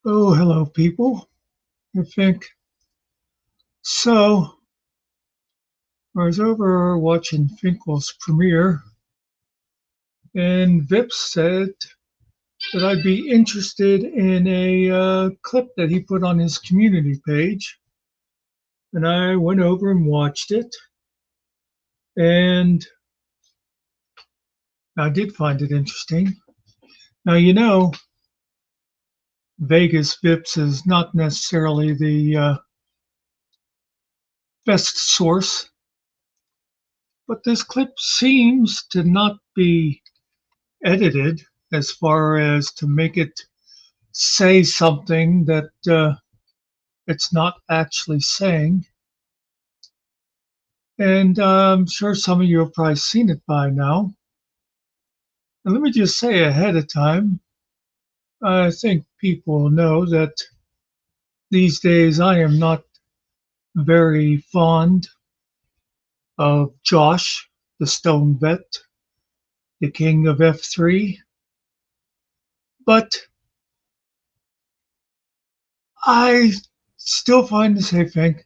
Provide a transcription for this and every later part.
Oh, hello, people. I think so. I was over watching Finkel's premiere, and Vips said that I'd be interested in a clip that he put on his community page. And I went over and watched it, and I did find it interesting. Now, Vegas Vips is not necessarily the best source, but this clip seems to not be edited as far as to make it say something that it's not actually saying. And I'm sure some of you have probably seen it by now. And let me just say ahead of time, I think people know that these days I am not very fond of Josh, the Stone Vet, the king of F3, but I still find the same thing.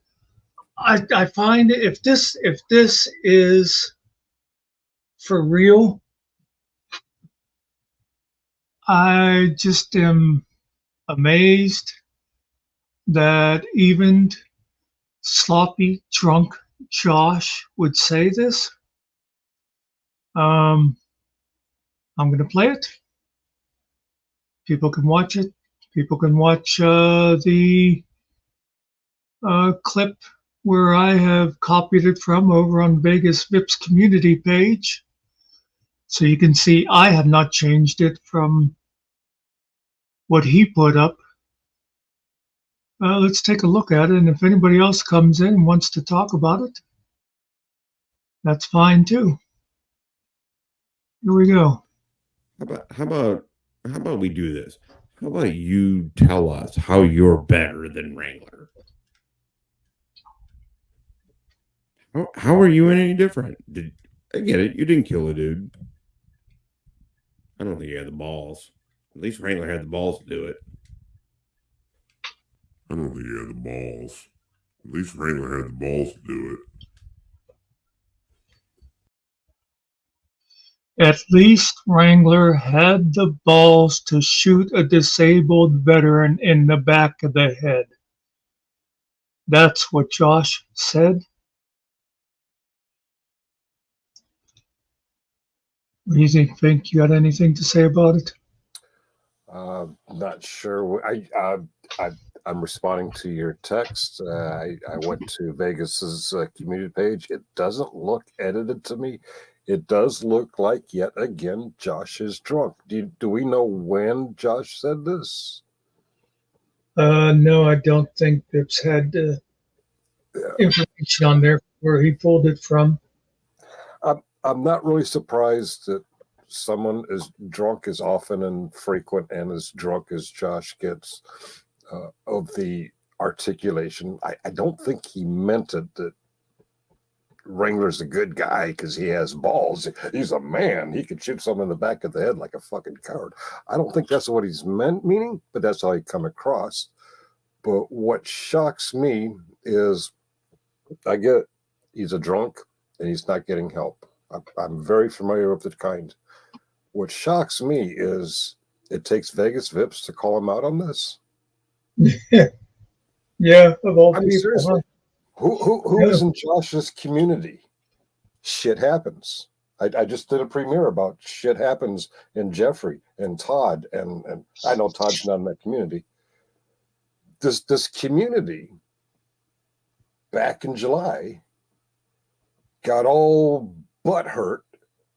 I find if this is for real, I just am amazed that even sloppy, drunk Josh would say this. Um, I'm going to play it. People can watch it. People can watch the clip where I have copied it from over on Vegas Vips community page. So you can see I have not changed it from what he put up. Let's take a look at it. And if anybody else comes in and wants to talk about it, that's fine too. Here we go. How about how about how about we do this? How about you tell us how you're better than Wrangler? How are you any different? I get it? You didn't kill a dude. I don't think you had the balls. At least Wrangler had the balls to do it. I don't think he had the balls. At least Wrangler had the balls to do it. At least Wrangler had the balls to shoot a disabled veteran in the back of the head. That's what Josh said. What do you think, Fink? You got anything to say about it? Not sure. I'm responding to your text. I went to Vegas's community page. It doesn't look edited to me. It does look like yet again Josh is drunk. Do we know when Josh said this? No, I don't think Pips had information on there where he pulled it from. I'm not really surprised that someone as drunk as often and frequent and as drunk as Josh gets of the articulation. I don't think he meant it that Wrangler's a good guy because he has balls. He's a man. He could shoot someone in the back of the head like a fucking coward. I don't think that's what he's meaning, but that's how he come across. But what shocks me is I get it. He's a drunk and he's not getting help. I'm very familiar with the kind. What shocks me is it takes Vegas Vips to call him out on this. Yeah, of all I mean, people. seriously, Huh? who Yeah. is in Josh's community? Shit happens. I just did a premiere about shit happens in Jeffrey and Todd, and I know Todd's not in that community. This community back in July got all butthurt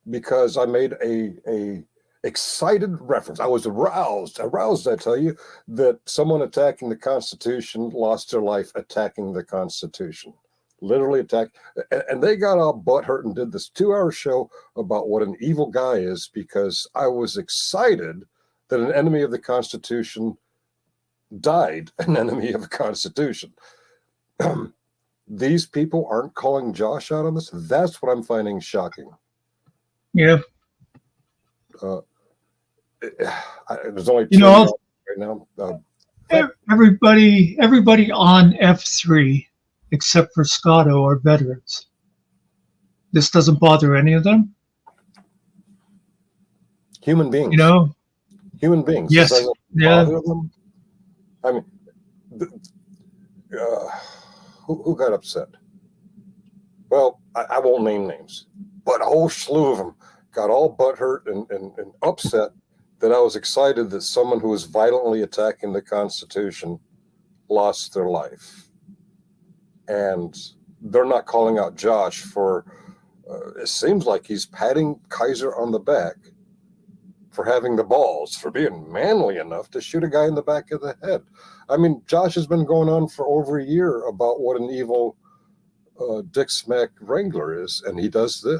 because I made a excited reference. I was aroused, I tell you, that someone attacking the Constitution lost their life attacking the Constitution. Literally attacked, and they got all butthurt and did this 2-hour show about what an evil guy is because I was excited that an enemy of the Constitution died, an enemy of the Constitution. These people aren't calling Josh out on this. That's what I'm finding shocking. Yeah. There's only You two know, right now. Everybody on F3 except for Scotto are veterans. This doesn't bother any of them. Human beings. You know? Human beings. Yes. This doesn't Yeah. bother them. I mean, who got upset? Well, I won't name names, but a whole slew of them got all butthurt and upset that I was excited that someone who was violently attacking the Constitution lost their life. And they're not calling out Josh for, it seems like he's patting Kaiser on the back for having the balls, for being manly enough to shoot a guy in the back of the head. I mean, Josh has been going on for over a year about what an evil Dick Smack Wrangler is, and he does this.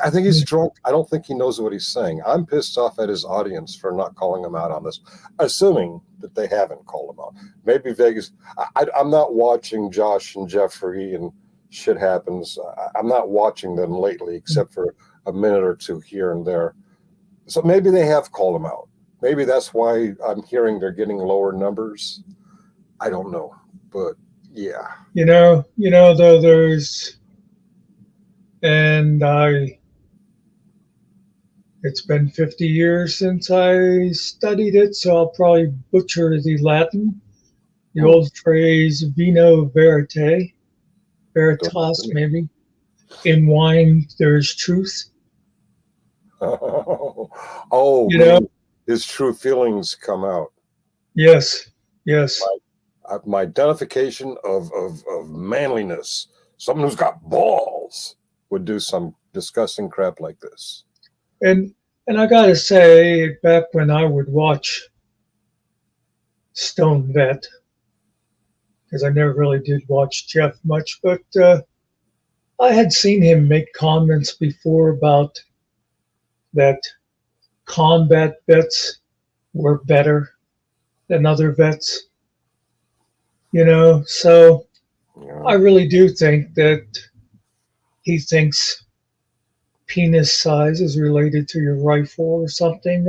I think he's drunk. I don't think he knows what he's saying. I'm pissed off at his audience for not calling him out on this, assuming that they haven't called him out. Maybe Vegas. I'm not watching Josh and Jeffrey and shit happens. I'm not watching them lately, except for a minute or two here and there. So maybe they have called him out. Maybe that's why I'm hearing they're getting lower numbers. I don't know, but yeah. You know, though there's, and it's been 50 years since I studied it, so I'll probably butcher the Latin. The old phrase "vino verite," veritas maybe. In wine, there's truth. Oh, you know, his true feelings come out. Yes. My identification of manliness. Someone who's got balls would do some disgusting crap like this. And I gotta say, back when I would watch Stone Vet, because I never really did watch Jeff much, but I had seen him make comments before about that combat vets were better than other vets. So yeah. I really do think that he thinks penis size is related to your rifle or something.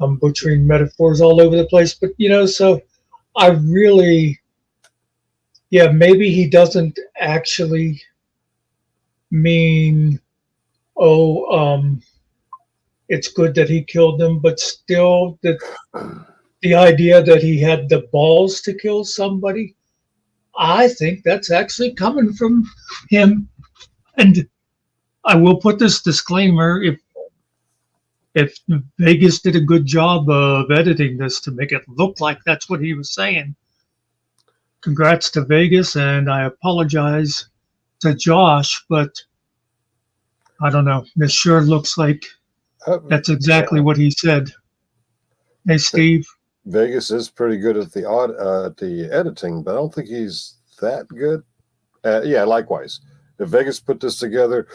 I'm butchering metaphors all over the place, but so I really, maybe he doesn't actually mean, it's good that he killed them, but still that the idea that he had the balls to kill somebody, I think that's actually coming from him. And I will put this disclaimer: if Vegas did a good job of editing this to make it look like that's what he was saying, congrats to Vegas, and I apologize to Josh, but I don't know. This sure looks like that's exactly what he said. Hey, Steve. Vegas is pretty good at the editing, but I don't think he's that good. Yeah, likewise. If Vegas put this together,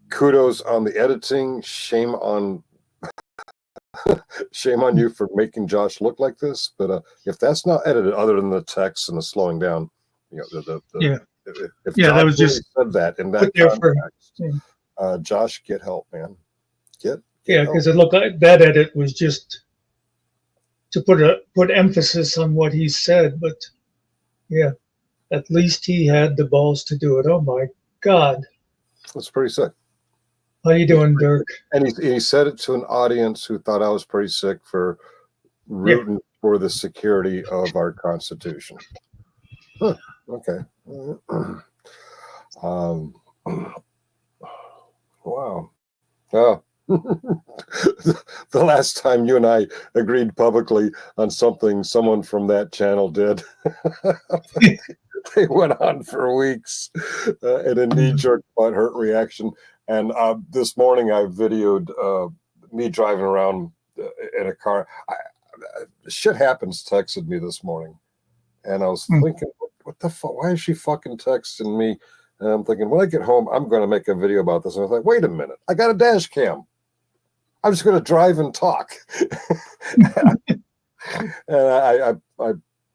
kudos on the editing. Shame on you for making Josh look like this. But if that's not edited, other than the text and the slowing down, if Josh that was just said that in that context, Josh, get help, man. Get because it looked like that edit was just to put emphasis on what he said, but at least he had the balls to do it. Oh my God, that's pretty sick. How you doing, Dirk? And he said it to an audience who thought I was pretty sick for rooting for the security of our Constitution. Huh. Okay. Wow. Oh. The last time you and I agreed publicly on something someone from that channel did, they went on for weeks in a knee-jerk butthurt reaction. And this morning I videoed me driving around in a car. Shit Happens texted me this morning, and I was thinking, what the fuck? Why is she fucking texting me? And I'm thinking, when I get home, I'm going to make a video about this. And I was like, wait a minute, I got a dash cam. I'm just going to drive and talk. And I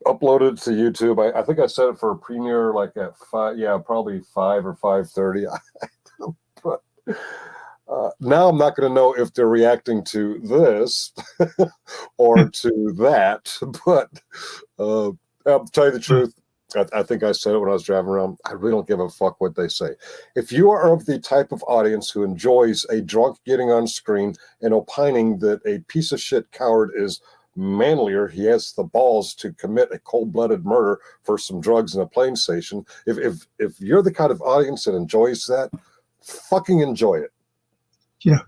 uploaded it to YouTube. I think I set it for a premiere like at 5, probably 5 or 5:30. But Now I'm not going to know if they're reacting to this or to that. But I'll tell you the truth. I think I said it when I was driving around. I really don't give a fuck what they say. If you are of the type of audience who enjoys a drunk getting on screen and opining that a piece of shit coward is manlier, he has the balls to commit a cold-blooded murder for some drugs in a plane station. If you're the kind of audience that enjoys that, fucking enjoy it. Yeah.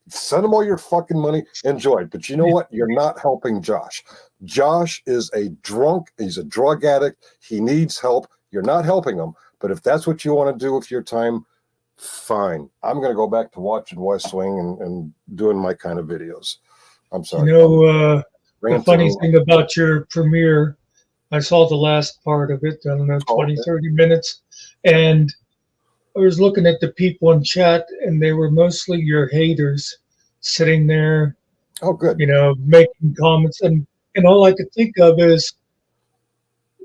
Send them all your fucking money. Enjoy it. But you know what? You're not helping Josh. Josh is a drunk. He's a drug addict. He needs help. You're not helping him. But if that's what you want to do with your time, fine. I'm going to go back to watching West Wing and doing my kind of videos. I'm sorry. The funny thing about your premiere, I saw the last part of it, I don't know, 20, 30 minutes. And I was looking at the people in chat, and they were mostly your haters sitting there. Oh, good. Making comments. And all I could think of is,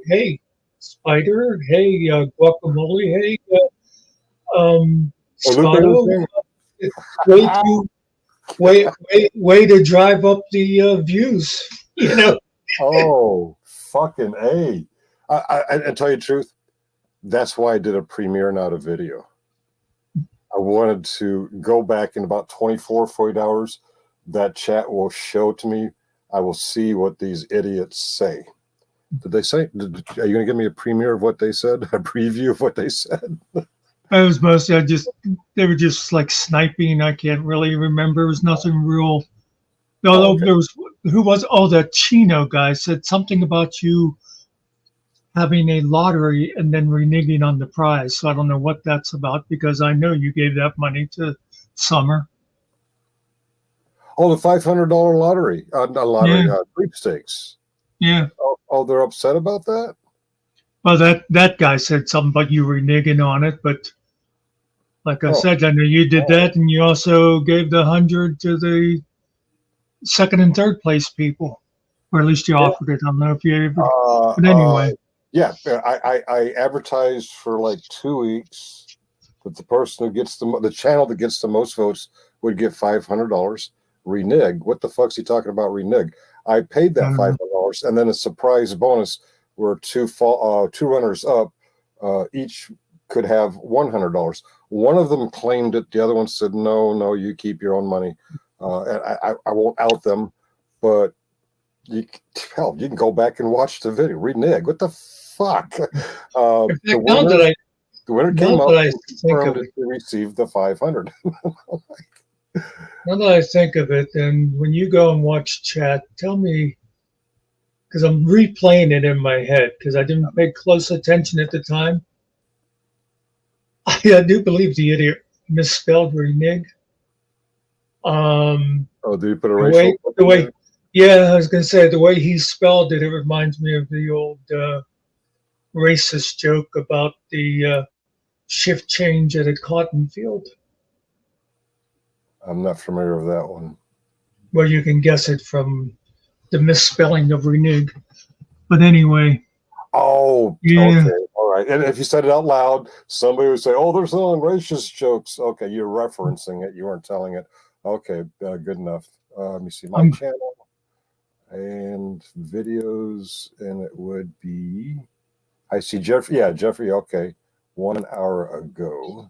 hey, Spider, hey, Guacamole, hey, Scotto, way to drive up the views, Oh, fucking A. I tell you the truth, that's why I did a premiere, not a video. I wanted to go back in about 24, 48 hours. That chat will show to me. I will see what these idiots say. Did they say? Are you going to give me a premiere of what they said? A preview of what they said? I was mostly, they were just like sniping. I can't really remember. It was nothing real. Although there was, that Chino guy said something about you having a lottery and then reneging on the prize. So I don't know what that's about, because I know you gave that money to Summer. Oh, the $500 lottery, sweepstakes. Yeah. Oh, they're upset about that? Well, that guy said something about you reneging on it, but like I said, I know you did that, and you also gave the 100 to the second and third place people, or at least you offered it. I don't know if you ever. But anyway. Yeah, I advertised for like 2 weeks that the person who gets the channel that gets the most votes would get $500. Renege. What the fuck's he talking about? Renege. I paid that $500, and then a surprise bonus where two runners up each could have $100. One of them claimed it. The other one said, no, you keep your own money. And I won't out them, but you can go back and watch the video. Renege. What the fuck? The winner came up and confirmed that they received the 500. Now that I think of it, and when you go and watch chat, tell me, because I'm replaying it in my head because I didn't pay close attention at the time. I do believe the idiot misspelled renege. Did you put a racial? I was going to say, the way he spelled it, it reminds me of the old racist joke about the shift change at a cotton field. I'm not familiar with that one. Well, you can guess it from the misspelling of renege. But anyway. Oh, yeah. Okay. All right. And if you said it out loud, somebody would say, oh, they're selling racist jokes. Okay, you're referencing it. You weren't telling it. Okay, good enough. Let me see my channel and videos, and it would be, I see Jeffrey. Yeah, Jeffrey. Okay. 1 hour ago.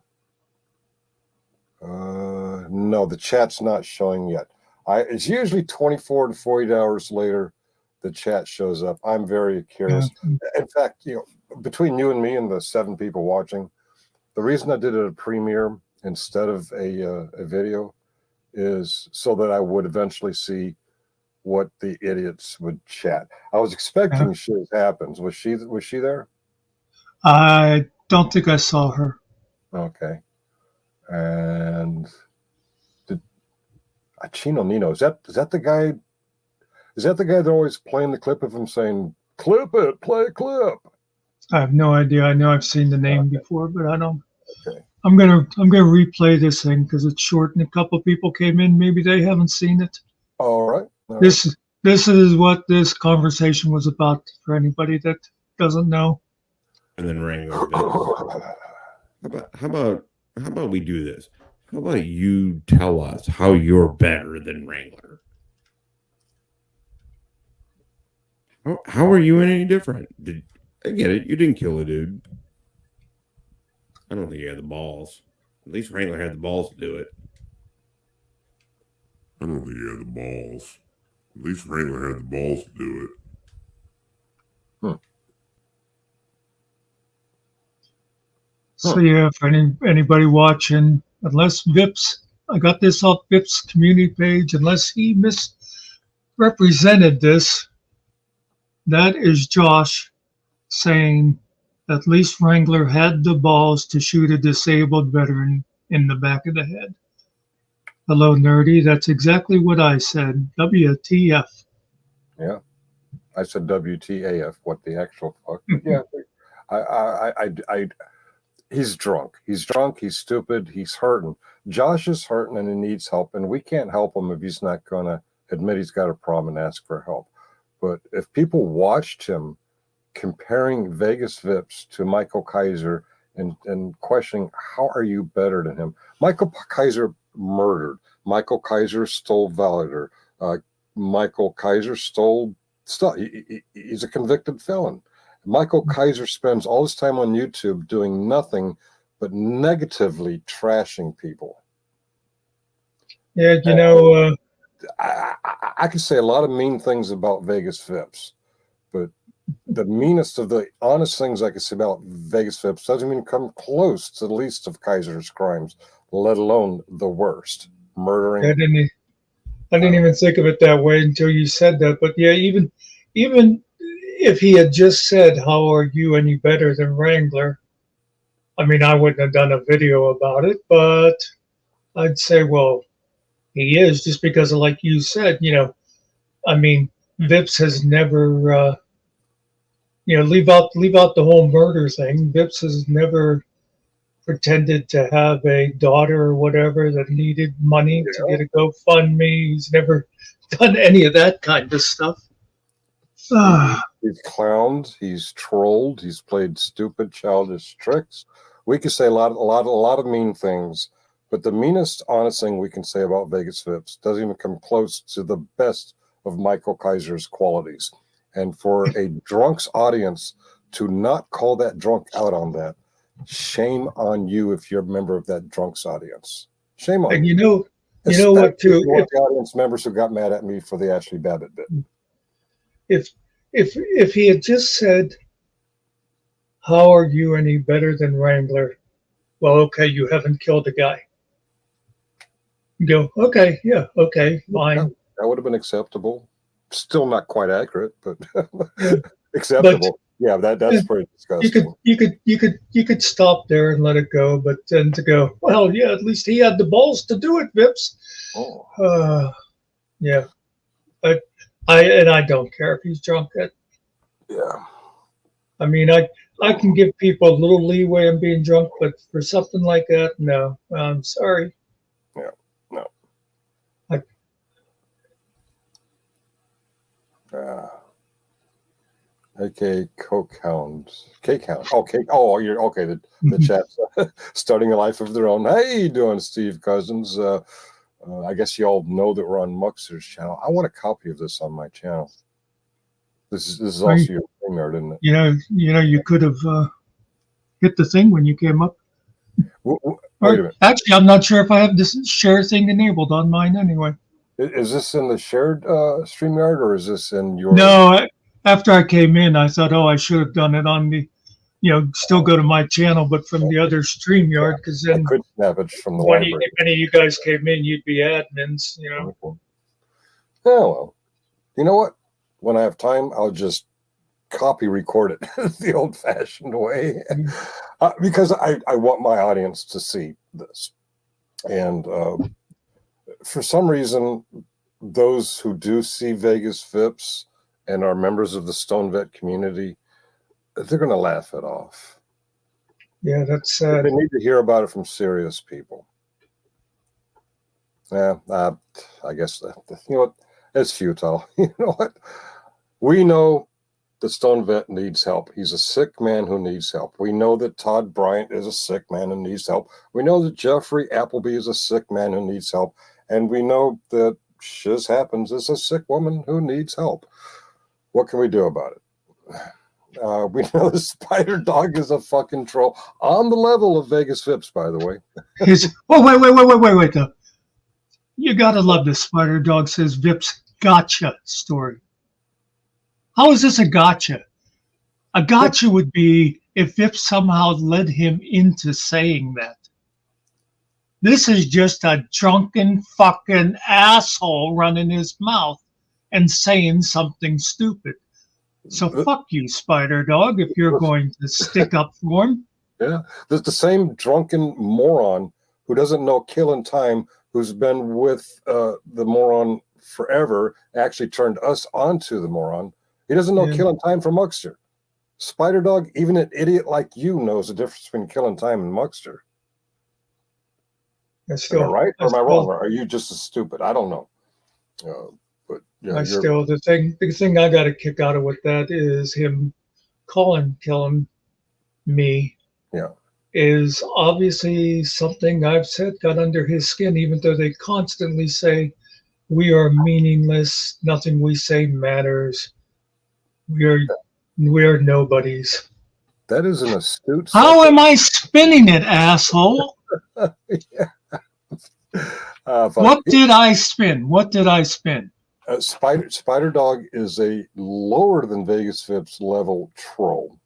No, the chat's not showing yet. It's usually 24 to 48 hours later the chat shows up. I'm very curious. Yeah. In fact, between you and me and the 7 people watching, the reason I did it a premiere instead of a video is so that I would eventually see what the idiots would chat. I was expecting shit happens. Was she there? I don't think I saw her. Okay. And Chino Nino, is that the guy? Is that the guy that always playing the clip of him saying, "Clip it, play a clip"? I have no idea. I know I've seen the name before, but I don't. Okay. I'm gonna replay this thing because it's short, and a couple of people came in. Maybe they haven't seen it. All right. This is what this conversation was about for anybody that doesn't know. And then Wrangler. How about How about we do this? How about you tell us how you're better than Wrangler? How are you any different? I get it. You didn't kill a dude. I don't think you had the balls. At least Wrangler had the balls to do it. I don't think he had the balls. At least Wrangler had the balls to do it. So yeah, for anybody watching, unless Vips, I got this off Vips community page, unless he misrepresented this, that is Josh saying at least Wrangler had the balls to shoot a disabled veteran in the back of the head. Hello, nerdy. That's exactly what I said. WTF. Yeah, I said WTAF. What the actual fuck? Yeah, I he's drunk. He's drunk. He's stupid. He's hurting. Josh is hurting and he needs help, and we can't help him if he's not going to admit he's got a problem and ask for help. But if people watched him comparing Vegas Vips to Michael Kaiser and questioning, how are you better than him? Michael Kaiser murdered. Michael Kaiser stole Valor. Michael Kaiser stole stuff. He's a convicted felon. Michael Kaiser spends all his time on YouTube doing nothing but negatively trashing people. Yeah, you know, I could say a lot of mean things about Vegas Vips, but the meanest of the honest things I could say about Vegas Vips doesn't even come close to the least of Kaiser's crimes, let alone the worst. Murdering. I didn't even think of it that way until you said that. But yeah, even if he had just said, "How are you any better than Wrangler?" I mean, I wouldn't have done a video about it, but I'd say, well, he is, just because of, like you said, you know, I mean, Vips has never, leave out the whole murder thing. Vips has never pretended to have a daughter or whatever that needed money to get a GoFundMe. He's never done any of that kind of stuff. He's clowned, he's trolled, he's played stupid, childish tricks. We could say a lot of mean things, but the meanest, honest thing we can say about Vegas Vips doesn't even come close to the best of Michael Kaiser's qualities. And for a drunk's audience to not call that drunk out on that, shame on you if you're a member of that drunk's audience. Shame on you. And you know what too? The audience members who got mad at me for the Ashley Babbitt bit. If he had just said, "How are you any better than Wrangler?" Well, okay, you haven't killed a guy. You go, okay, yeah, okay, fine. That would have been acceptable. Still not quite accurate, but acceptable. But, that's pretty disgusting. You could stop there and let it go, but then to go, well, yeah, at least he had the balls to do it, Vips. Oh. Yeah. I don't care if he's drunk. Yeah. I mean, I can give people a little leeway in being drunk, but for something like that, no. I'm sorry. Yeah. No. Okay, Coke Hound. Cake Hound. Oh, cake. Oh, you're okay. The chat's starting a life of their own. How you doing, Steve Cousins? I guess you all know that we're on Muxer's channel. I want a copy of this on my channel. This is also your thing there, isn't it? You could have hit the thing when you came up. Wait a minute. Actually, I'm not sure if I have this share thing enabled on mine anyway. Is this in the shared StreamYard, or is this in your? No, after I came in, I thought, I should have done it on the, still go to my channel, but from the other StreamYard, because then I could snap it from the when library. if any of you guys came in, you'd be admins, Oh, well, you know what? When I have time, I'll just copy record it the old-fashioned way, because I want my audience to see this. And for some reason, those who do see Vegas Vips and are members of the Stone Vet community, they're going to laugh it off. Yeah, that's sad. They need to hear about it from serious people. Yeah, I guess you know what? It's futile. You know what? We know that Stone Vet needs help. He's a sick man who needs help. We know that Todd Bryant is a sick man who needs help. We know that Jeffrey Appleby is a sick man who needs help. And we know that Shiz Happens is a sick woman who needs help. What can we do about it? We know the Spider Dog is a fucking troll on the level of Vegas Vips, by the way. Wait, though. You gotta love this Spider Dog says Vips gotcha story. How is this a gotcha? A gotcha would be if Vips somehow led him into saying that. This is just a drunken fucking asshole running his mouth and saying something stupid. So fuck you, Spider Dog, if you're going to stick up for him. Yeah, there's the same drunken moron who doesn't know Killing Time, who's been with the moron forever, actually turned us onto the moron. He doesn't know Killing Time from Muckster. Spider Dog, even an idiot like you knows the difference between Killing Time and Muckster. Am I right or am I wrong? Or are you just as stupid? I don't know. But yeah, the thing I got a kick out of with that is him killing me. Yeah, is obviously something I've said got under his skin, even though they constantly say we are meaningless, nothing we say matters. We are nobodies. That is an astute. How am I spinning it, asshole? What did I spin? Spider Dog is a lower than Vegas Vips level troll.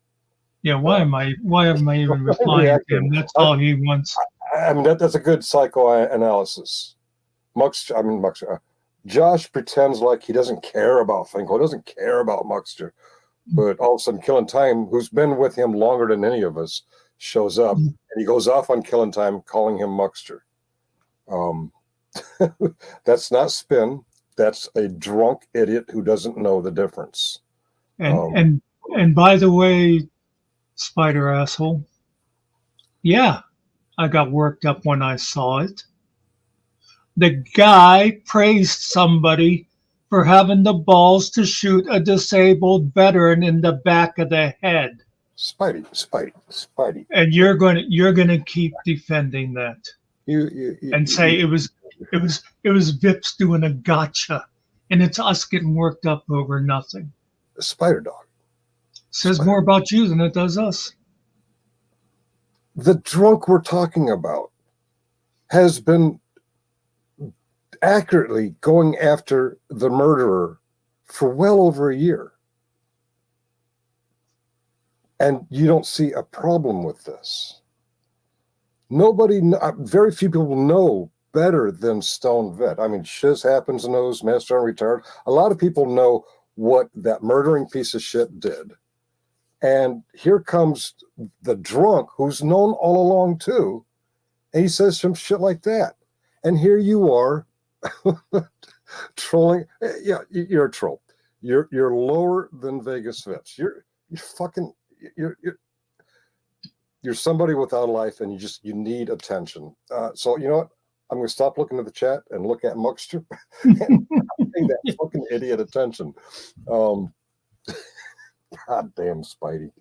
Yeah, why am I even replying to him? That's all he wants. I mean, that's a good psychoanalysis. Josh pretends like he doesn't care about Finkel, doesn't care about Muckster, but all of a sudden Killing Time, who's been with him longer than any of us, shows up and he goes off on Killing Time, calling him Muckster. That's not spin. That's a drunk idiot who doesn't know the difference. And by the way, Spider asshole, yeah, I got worked up when I saw it. The guy praised somebody for having the balls to shoot a disabled veteran in the back of the head. Spidey. And you're gonna keep defending that. You say it was Vips doing a gotcha, and it's us getting worked up over nothing. Spider Dog says more about you than it does us. The drunk we're talking about has been accurately going after the murderer for well over a year. And you don't see a problem with this. Very few people know better than Stone Vet. I mean, Shiz Happens knows, Master and Retired. A lot of people know what that murdering piece of shit did. And here comes the drunk who's known all along too. And he says some shit like that. And here you are trolling. Yeah, you're a troll. You're lower than Vegas Vips. You're somebody without a life, and you need attention. So you know what? I'm going to stop looking at the chat and look at Muckster and pay that fucking idiot attention. God damn Spidey.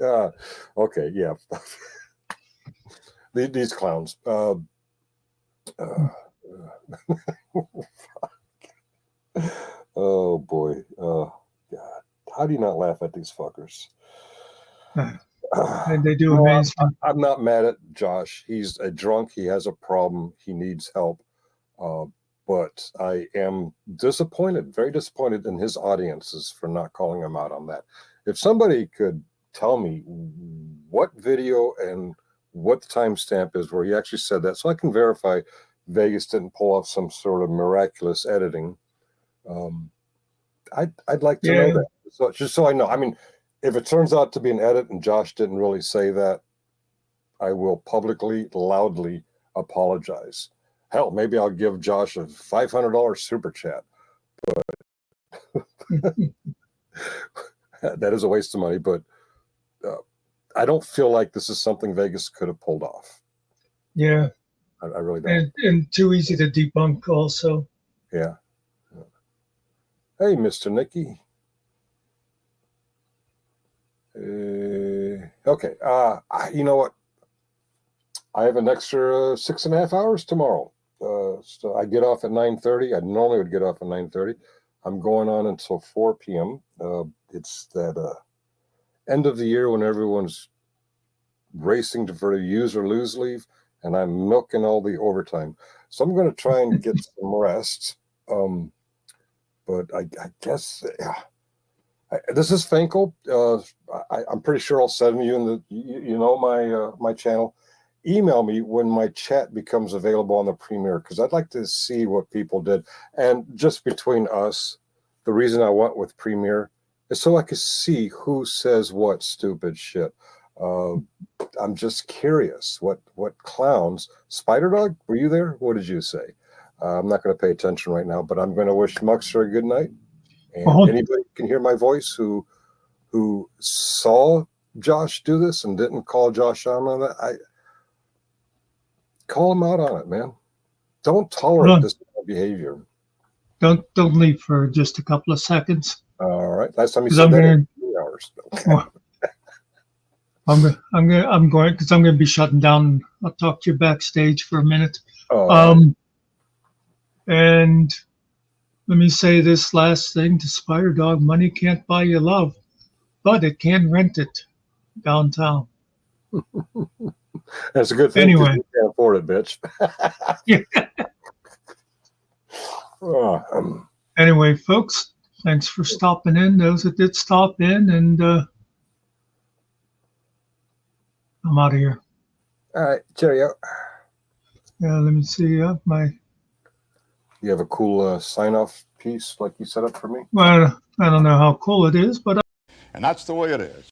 Okay, yeah. These clowns. Oh boy. God. How do you not laugh at these fuckers? And they do amaze me. I'm not mad at Josh. He's a drunk. He has a problem. He needs help. But I am disappointed, very disappointed in his audiences for not calling him out on that. If somebody could tell me what video and what the timestamp is where he actually said that, so I can verify Vegas didn't pull off some sort of miraculous editing. I'd like to know that. So just so I know. I mean, if it turns out to be an edit and Josh didn't really say that, I will publicly, loudly apologize. Hell, maybe I'll give Josh a $500 super chat. But that is a waste of money. But I don't feel like this is something Vegas could have pulled off. Yeah. I really don't. And too easy to debunk also. Yeah. Hey, Mr. Nicky. Okay. You know what? I have an extra 6.5 hours tomorrow. So I get off at 9:30. I normally would get off at 9:30. I'm going on until 4 p.m. It's that end of the year when everyone's racing for the use or lose leave, and I'm milking all the overtime. So I'm going to try and get some rest. But I guess this is Finkel. I'm pretty sure I'll send you in the my channel. Email me when my chat becomes available on the Premiere, because I'd like to see what people did. And just between us, the reason I went with Premiere is so I could see who says what stupid shit. I'm just curious what clowns. Spider Dog, were you there? What did you say? I'm not going to pay attention right now, but I'm going to wish Muxer a good night. And anybody can hear my voice who saw Josh do this and didn't call Josh out on that, call him out on it, man. Don't tolerate this kind of behavior. Don't leave for just a couple of seconds. All right. Last time you said that in 3 hours. I'm going because I'm going to be shutting down. I'll talk to you backstage for a minute. And let me say this last thing to Spider Dog: money can't buy you love, but it can rent it downtown. That's a good thing. Anyway, you can't afford it, bitch. Yeah. Anyway, folks, thanks for stopping in. Those that did stop in, and I'm out of here. All right, cheerio. Yeah, let me see. You have a cool sign-off piece like you set up for me? Well, I don't know how cool it is, but And that's the way it is.